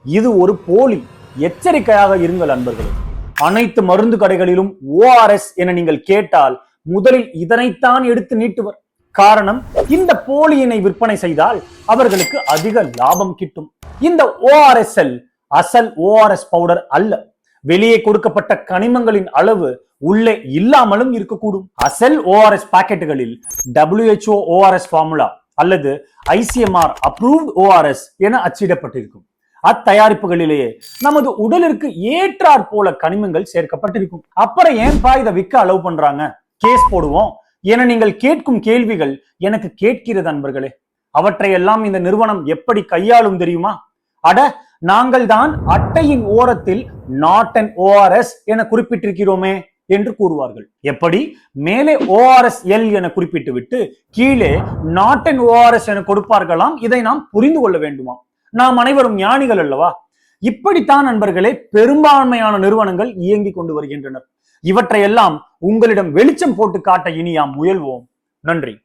இது ஒரு போலி. எச்சரிக்கையாக இருங்கள் அன்பர்களே. அனைத்து மருந்து கடைகளிலும் ORS என நீங்கள் கேட்டால் முதலில் இதனைத்தான் எடுத்து நீட்டுவர். காரணம், இந்த போலியினை விற்பனை செய்தால் அவர்களுக்கு அதிக லாபம் கிட்டும். இந்த ORSL அசல் ORS பவுடர் அல்ல. வெளியே கொடுக்கப்பட்ட கனிமங்களின் அளவு உள்ளே இல்லாமலும் இருக்கக்கூடும். அசல் ORS பாக்கெட்டுகளில் WHO ORS ஃபார்முலா அல்லது ICMR அப்ரூவ்ட் ORS என அச்சிடப்பட்டிருக்கும். அத்தயாரிப்புகளிலேயே நமது உடலிற்கு ஏற்றாற் போல கனிமங்கள் சேர்க்கப்பட்டிருக்கும். அப்புறம் ஏன்பா இதை விற்க அலோவ் பண்றாங்க, கேஸ் போடுவோம் என நீங்கள் கேட்கும் கேள்விகள் எனக்கு கேட்கிறது அன்பர்களே. அவற்றையெல்லாம் இந்த நிறுவனம் எப்படி கையாளும் தெரியுமா? அட, நாங்கள் தான் அட்டையின் ஓரத்தில் நாட் அன் ORS என குறிப்பிட்டிருக்கிறோமே என்று கூறுவார்கள். எப்படி? மேலே ORSL என குறிப்பிட்டு விட்டு கீழே நாட் அன் ORS என கொடுப்பார்களாம். இதை நாம் புரிந்து கொள்ள வேண்டுமா? நாம் அனைவரும் ஞானிகள் அல்லவா? இப்படித்தான் நண்பர்களே பெரும்பான்மையான நிறுவனங்கள் இயங்கிக் கொண்டு வருகின்றனர். இவற்றையெல்லாம் உங்களிடம் வெளிச்சம் போட்டு காட்ட இனி நாம் முயல்வோம். நன்றி.